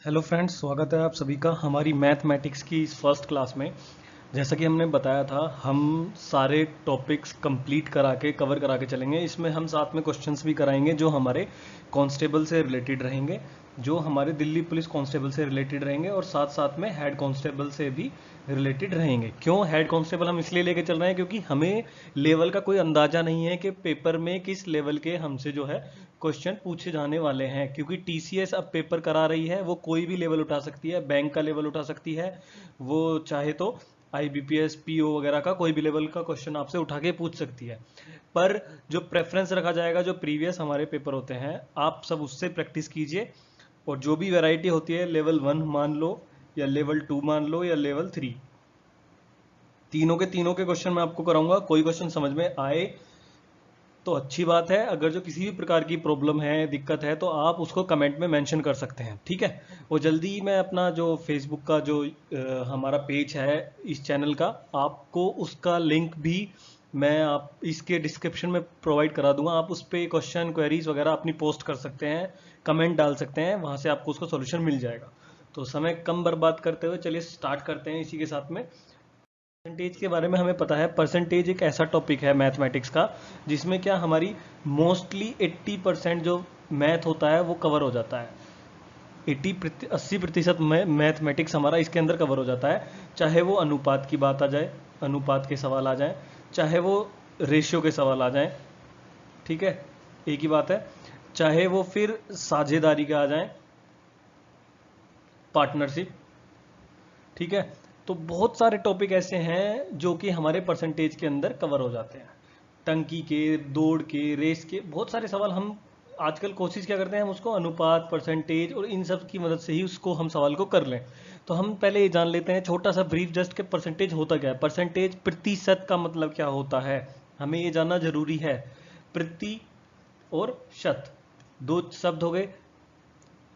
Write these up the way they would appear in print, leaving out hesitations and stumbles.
Hello friends, स्वागत है आप सभी का हमारी मैथमेटिक्स की इस फर्स्ट क्लास में। जैसा कि हमने बताया था, हम सारे टॉपिक्स कंप्लीट कवर करा के चलेंगे। इसमें हम साथ में क्वेश्चंस भी कराएंगे जो हमारे कांस्टेबल से रिलेटेड रहेंगे, जो हमारे दिल्ली पुलिस कांस्टेबल से रिलेटेड रहेंगे और साथ साथ में हेड कांस्टेबल से भी रिलेटेड रहेंगे। क्यों हेड कांस्टेबल हम इसलिए लेके चल रहे हैं क्योंकि हमें लेवल का कोई अंदाजा नहीं है कि पेपर में किस लेवल के हमसे जो है क्वेश्चन पूछे जाने वाले हैं। क्योंकि टीसीएस अब पेपर करा रही है, वो कोई भी लेवल उठा सकती है, बैंक का लेवल उठा सकती है, वो चाहे तो आईबीपीएस पीओ वगैरह का कोई भी लेवल का क्वेश्चन आपसे उठा के पूछ सकती है। पर जो प्रेफरेंस रखा जाएगा, जो प्रीवियस हमारे पेपर होते हैं, आप सब उससे प्रैक्टिस कीजिए। और जो भी वैरायटी होती है, लेवल 1 मान लो या लेवल 2 मान लो या लेवल 3, तीनों के क्वेश्चन मैं आपको कराऊंगा। कोई क्वेश्चन समझ में आए तो अच्छी बात है, अगर जो किसी भी प्रकार की प्रॉब्लम है, दिक्कत है, तो आप उसको कमेंट में मेंशन कर सकते हैं, ठीक है। और जल्दी ही मैं अपना जो फेसबुक का जो हमारा पेज है इस चैनल का, आपको उसका लिंक भी मैं आप इसके डिस्क्रिप्शन में प्रोवाइड करा दूंगा। आप उस पर क्वेश्चन क्वेरीज वगैरह अपनी पोस्ट कर सकते हैं, कमेंट डाल सकते हैं, वहां से आपको उसका सोल्यूशन मिल जाएगा। तो समय कम बर्बाद करते हुए चलिए स्टार्ट करते हैं इसी के साथ में। परसेंटेज के बारे में हमें पता है, परसेंटेज एक ऐसा टॉपिक है मैथमेटिक्स का जिसमें क्या हमारी मोस्टली 80% जो मैथ होता है वो कवर हो जाता है। 80% मैथमेटिक्स हमारा इसके अंदर कवर हो जाता है। चाहे वो अनुपात की बात आ जाए, अनुपात के सवाल आ जाए, चाहे वो रेशियो के सवाल आ जाए, ठीक है, एक ही बात है। चाहे वो फिर साझेदारी के आ जाए, पार्टनरशिप, ठीक है। तो बहुत सारे टॉपिक ऐसे हैं जो कि हमारे परसेंटेज के अंदर कवर हो जाते हैं। टंकी के, दौड़ के, रेस के, बहुत सारे सवाल हम आजकल कोशिश क्या करते हैं, हम उसको अनुपात, परसेंटेज और इन सब की मदद से ही उसको हम सवाल को कर लें। तो हम पहले ये जान लेते हैं छोटा सा ब्रीफ जस्ट कि परसेंटेज होता क्या है। परसेंटेज प्रतिशत का मतलब क्या होता है, हमें ये जानना जरूरी है। प्रति और शत दो शब्द हो गए।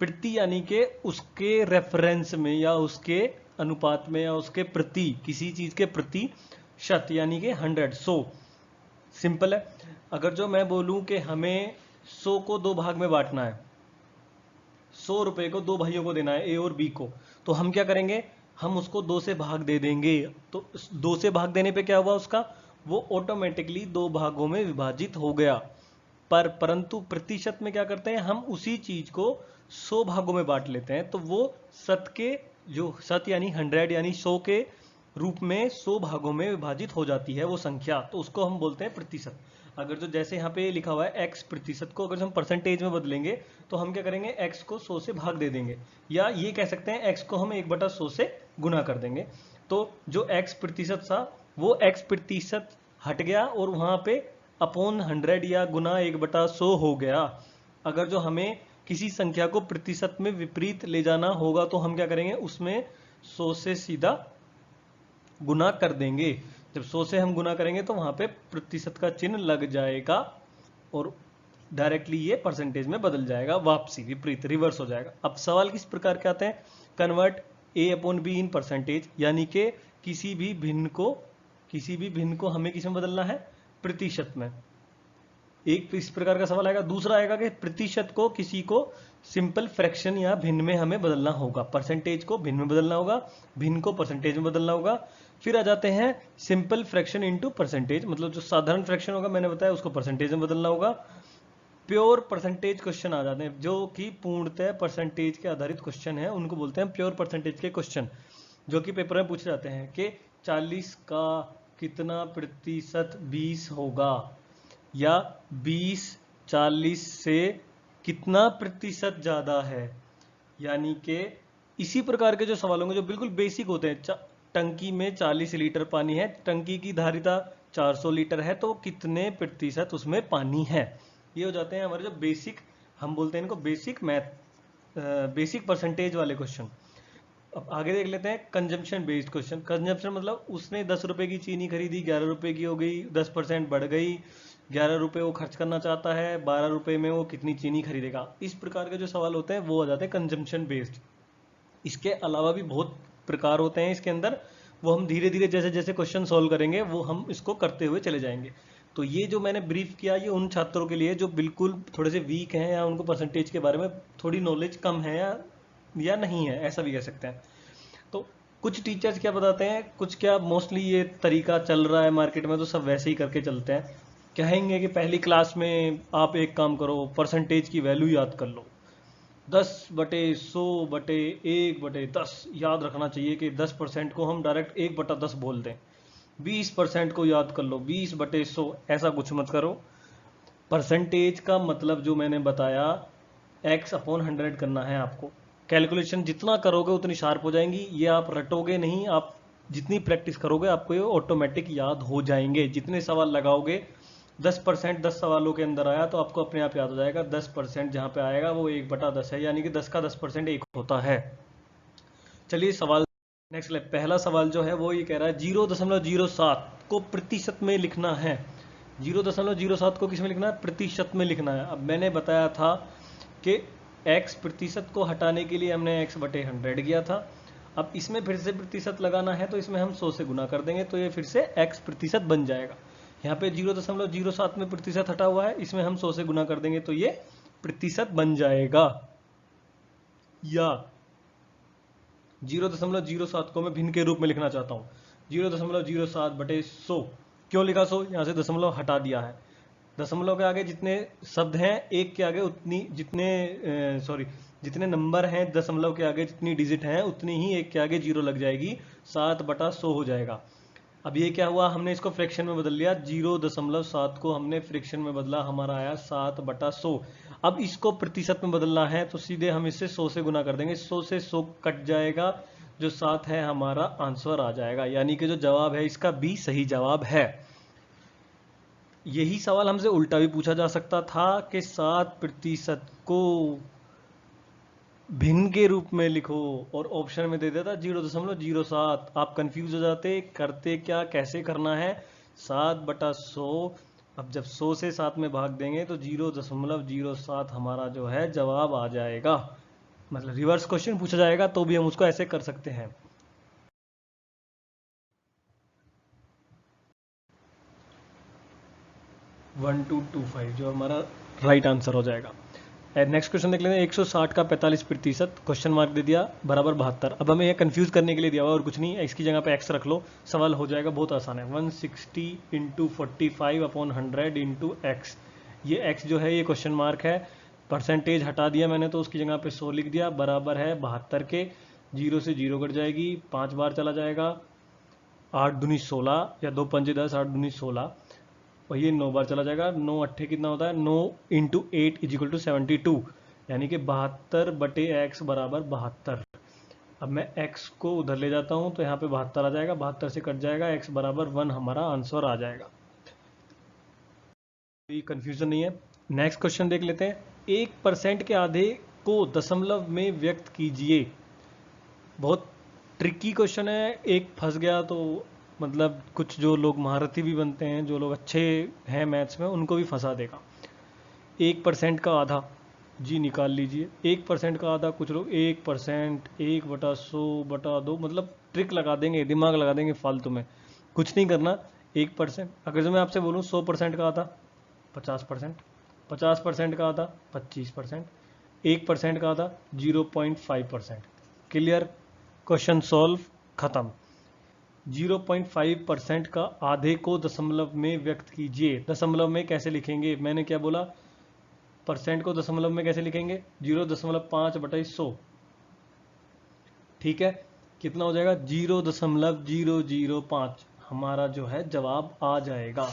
प्रति यानी कि उसके रेफरेंस में या उसके अनुपात में या उसके प्रति, किसी चीज के प्रति। शत यानी कि 100, 100। सिंपल है। अगर जो मैं बोलूं कि हमें 100 को दो भाग में बांटना है, 100 रुपए को दो भाइयों को देना है, ए और बी को, तो हम क्या करेंगे, हम उसको दो से भाग दे देंगे। तो दो से भाग देने पे क्या हुआ, उसका वो ऑटोमेटिकली दो भागों में विभाजित हो गया। परंतु प्रतिशत में क्या करते हैं, हम उसी चीज को 100 भागों में बांट लेते हैं, तो वो शत के, जो शत यानी 100 यानी 100 के रूप में 100 भागों में विभाजित हो जाती है वो संख्या, तो उसको हम बोलते हैं प्रतिशत। अगर जो जैसे यहाँ पे लिखा हुआ है x प्रतिशत को अगर हम परसेंटेज में बदलेंगे तो हम क्या करेंगे, x को 100 से भाग दे देंगे, या ये कह सकते हैं x को हम 1/100 से गुना कर देंगे। तो जो x प्रतिशत था वो x प्रतिशत हट गया और वहां पे अपॉन 100 या गुना 1/100 हो गया। अगर जो हमें किसी संख्या को प्रतिशत में विपरीत ले जाना होगा तो हम क्या करेंगे, उसमें 100 से सीधा गुना कर देंगे। जब 100 से हम गुना करेंगे तो वहां पे प्रतिशत का चिन्ह लग जाएगा और डायरेक्टली ये परसेंटेज में बदल जाएगा, वापसी विपरीत रिवर्स हो जाएगा। अब सवाल किस प्रकार के आते हैं, convert A upon be in percentage, यानी कि किसी भी भिन्न को हमें किस में बदलना है, प्रतिशत में। एक इस प्रकार का सवाल आएगा। दूसरा आएगा कि प्रतिशत को किसी को सिंपल फ्रैक्शन या भिन्न में हमें बदलना होगा, परसेंटेज को भिन्न में बदलना होगा, भिन्न को परसेंटेज में बदलना होगा। फिर आ जाते हैं सिंपल फ्रैक्शन इनटू परसेंटेज, मतलब जो साधारण फ्रैक्शन होगा मैंने बताया उसको परसेंटेज में बदलना होगा। प्योर परसेंटेज क्वेश्चन आ जाते हैं, जो कि पूर्णतः परसेंटेज के आधारित क्वेश्चन है, उनको बोलते हैं प्योर परसेंटेज के क्वेश्चन, जो कि पेपर में पूछे जाते हैं कि 40 का कितना प्रतिशत 20 होगा, या 20 40 से कितना प्रतिशत ज्यादा है। यानी कि इसी प्रकार के जो सवाल होंगे जो बिल्कुल बेसिक होते हैं, टंकी में 40 लीटर पानी है, टंकी की धारिता 400 लीटर है, तो कितने प्रतिशत उसमें पानी है। ये हो जाते हैं हमारे जो बेसिक, हम बोलते हैं इनको बेसिक मैथ, बेसिक परसेंटेज वाले क्वेश्चन। अब आगे देख लेते हैं कंजम्पशन बेस्ड क्वेश्चन। कंजम्पशन मतलब उसने 10 रुपए की चीनी खरीदी, 11 रुपए की हो गई, 10% बढ़ गई, 11 रुपए वो खर्च करना चाहता है, 12 रुपए में वो कितनी चीनी खरीदेगा। इस प्रकार के जो सवाल होते हैं वो आ जाते हैं कंजम्पशन बेस्ड। इसके अलावा भी बहुत प्रकार होते हैं इसके अंदर, वो हम धीरे धीरे जैसे जैसे क्वेश्चन सॉल्व करेंगे वो हम इसको करते हुए चले जाएंगे। तो ये जो मैंने ब्रीफ किया ये उन छात्रों के लिए जो बिल्कुल थोड़े से वीक हैं या उनको परसेंटेज के बारे में थोड़ी नॉलेज कम है या या नहीं है, ऐसा भी कह सकते हैं। तो कुछ टीचर्स क्या बताते हैं, कुछ क्या मोस्टली ये तरीका चल रहा है मार्केट में, तो सब वैसे ही करके चलते हैं। कहेंगे कि पहली क्लास में आप एक काम करो, परसेंटेज की वैल्यू याद कर लो, 10/100/1/10 याद रखना चाहिए कि 10% को हम डायरेक्ट 1/10 बोल दें। 20% को याद कर लो, 20/100, ऐसा कुछ मत करो। परसेंटेज का मतलब जो मैंने बताया, x/100 करना है आपको। कैलकुलेशन जितना करोगे उतनी शार्प हो जाएंगी, ये आप रटोगे नहीं, आप जितनी प्रैक्टिस करोगे आपको ये ऑटोमेटिक याद हो जाएंगे। जितने सवाल लगाओगे, 10% 10 सवालों के अंदर आया तो आपको अपने आप याद हो जाएगा, 10% जहाँ पे आएगा वो 1/10 है, यानी कि 10 का 10% 1 होता है। चलिए सवाल नेक्स्ट ले। पहला सवाल जो है वो ये कह रहा है 0.07 को प्रतिशत में लिखना है। 0.07 को किस में लिखना है? प्रतिशत में लिखना है। अब मैंने बताया था कि x प्रतिशत को हटाने के लिए हमने x/100 किया था। अब इसमें फिर से प्रतिशत लगाना है तो इसमें हम 100 से गुना कर देंगे, तो ये फिर से x प्रतिशत बन जाएगा। यहाँ पे 0.07 में प्रतिशत हटा हुआ है, इसमें हम 100 से गुना कर देंगे तो ये प्रतिशत बन जाएगा। या 0.07 को मैं भिन्न के रूप में लिखना चाहता हूँ, 0.07/100। क्यों लिखा 100? यहाँ से दशमलव हटा दिया है। दशमलव के आगे जितने शब्द हैं, एक के आगे उतनी जितने नंबर हैं दशमलव के आगे, जितनी डिजिट हैं उतनी ही एक के आगे जीरो लग जाएगी, 7/100 हो जाएगा। अब ये क्या हुआ, हमने इसको फ्रैक्शन में बदल लिया, 0.7 को हमने फ्रैक्शन में बदला, हमारा आया 7/100। अब इसको प्रतिशत में बदलना है तो सीधे हम इससे 100 से गुना कर देंगे, 100 से 100 कट जाएगा, जो 7 है हमारा आंसर आ जाएगा। यानी कि जो जवाब है इसका बी सही जवाब है। यही सवाल हमसे उल्टा भी पूछा जा सकता था कि 7% को भिन्न के रूप में लिखो, और ऑप्शन में दे देता 0.07। आप कंफ्यूज हो जाते, करते क्या, कैसे करना है। 7/100, अब जब 100 से 7 में भाग देंगे तो 0.07 हमारा जो है जवाब आ जाएगा। मतलब रिवर्स क्वेश्चन पूछा जाएगा तो भी हम उसको ऐसे कर सकते हैं। वन टू टू फाइव जो हमारा राइट आंसर हो जाएगा। नेक्स्ट क्वेश्चन देख लेते हैं। 160 का 45% क्वेश्चन मार्क दे दिया बराबर 72। अब हमें ये कंफ्यूज करने के लिए दिया हुआ और कुछ नहीं, इसकी जगह पे x रख लो, सवाल हो जाएगा, बहुत आसान है। 160 × 45/100 × x। ये x जो है ये क्वेश्चन मार्क है, परसेंटेज हटा दिया मैंने तो उसकी जगह पे 100 लिख दिया, बराबर है 72 के। 0 से 0 कट जाएगी, 5 बार चला जाएगा, 8 दूनी 16 या 2 पंजे 10, 8 दूनी 16, और ये 9 बार चला जाएगा। 9 अट्ठे कितना होता है? 9 × 8 = 72, यानी कि 72/x बराबर 72। अब मैं x को उधर ले जाता हूं तो यहाँ पे 72 आ जाएगा, 72 से कट जाएगा, x बराबर 1 हमारा आंसर आ जाएगा। कोई कंफ्यूजन नहीं है। नेक्स्ट क्वेश्चन देख लेते हैं। 1% के आधे को दशमलव में व्यक्त कीजिए। बहुत ट्रिकी क्वेश्चन है, एक फंस गया तो मतलब कुछ जो लोग महारथी भी बनते हैं, जो लोग अच्छे हैं मैथ्स में, उनको भी फंसा देगा। 1% का आधा जी निकाल लीजिए। 1% का आधा, कुछ लोग 1% 1/100/2 मतलब ट्रिक लगा देंगे, दिमाग लगा देंगे फालतू में। कुछ नहीं करना। 1%, अगर जो मैं आपसे बोलूँ 100% का आधा 50%, 50% का आधा 25%, 1% का आधा 0.5%। क्लियर? क्वेश्चन सॉल्व, खत्म। 0.5% का आधे को दशमलव में व्यक्त कीजिए। दशमलव में कैसे लिखेंगे? मैंने क्या बोला, परसेंट को दशमलव में कैसे लिखेंगे? 0.5/100। ठीक है, कितना हो जाएगा? 0.005 हमारा जो है जवाब आ जाएगा।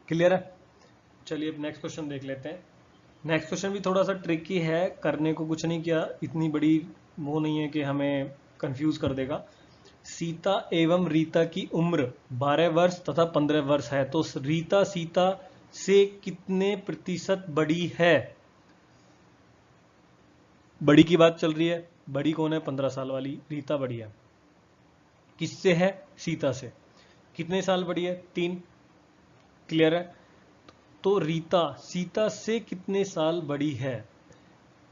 क्लियर है? चलिए अब नेक्स्ट क्वेश्चन देख लेते हैं। नेक्स्ट क्वेश्चन भी थोड़ा सा ट्रिकी है, करने को कुछ नहीं किया, इतनी बड़ी वो नहीं है कि हमें कंफ्यूज कर देगा। सीता एवं रीता की उम्र 12 वर्ष तथा 15 वर्ष है, तो रीता सीता से कितने प्रतिशत बड़ी है? बड़ी की बात चल रही है। बड़ी कौन है? 15 साल वाली रीता बड़ी है। किससे है? सीता से। कितने साल बड़ी है? 3। क्लियर है? तो रीता सीता से कितने साल बड़ी है?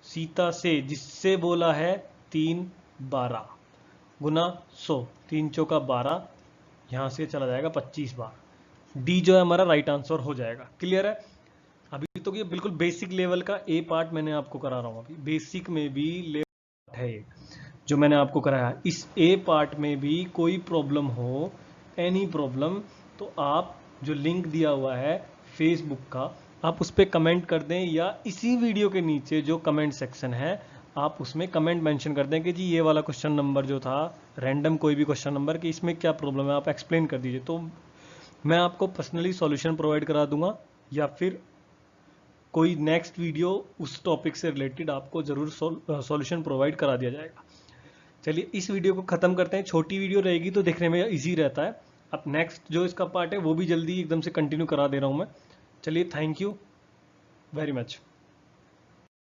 सीता से, जिससे बोला है 3 12 गुना 100, 3 चौका 12, यहां से चला जाएगा 25 बार। डी जो है हमारा राइट आंसर हो जाएगा। क्लियर है? अभी तो ये बिल्कुल बेसिक लेवल का ए पार्ट मैंने आपको करा रहा हूं, अभी बेसिक में भी लेवल है ये। जो मैंने आपको कराया, इस ए पार्ट में भी कोई प्रॉब्लम हो, एनी प्रॉब्लम, तो आप जो लिंक दिया हुआ है फेसबुक का, आप उस पर कमेंट कर दें, या इसी वीडियो के नीचे जो कमेंट सेक्शन है आप उसमें कमेंट मेंशन कर दें कि जी ये वाला क्वेश्चन नंबर जो था, रैंडम कोई भी क्वेश्चन नंबर, कि इसमें क्या प्रॉब्लम है, आप एक्सप्लेन कर दीजिए। तो मैं आपको पर्सनली सॉल्यूशन प्रोवाइड करा दूंगा, या फिर कोई नेक्स्ट वीडियो उस टॉपिक से रिलेटेड आपको जरूर सॉल्यूशन प्रोवाइड करा दिया जाएगा। चलिए इस वीडियो को ख़त्म करते हैं, छोटी वीडियो रहेगी तो देखने में इजी रहता है। अब नेक्स्ट जो इसका पार्ट है वो भी जल्दी एकदम से कंटिन्यू करा दे रहा हूँ मैं। चलिए, थैंक यू वेरी मच।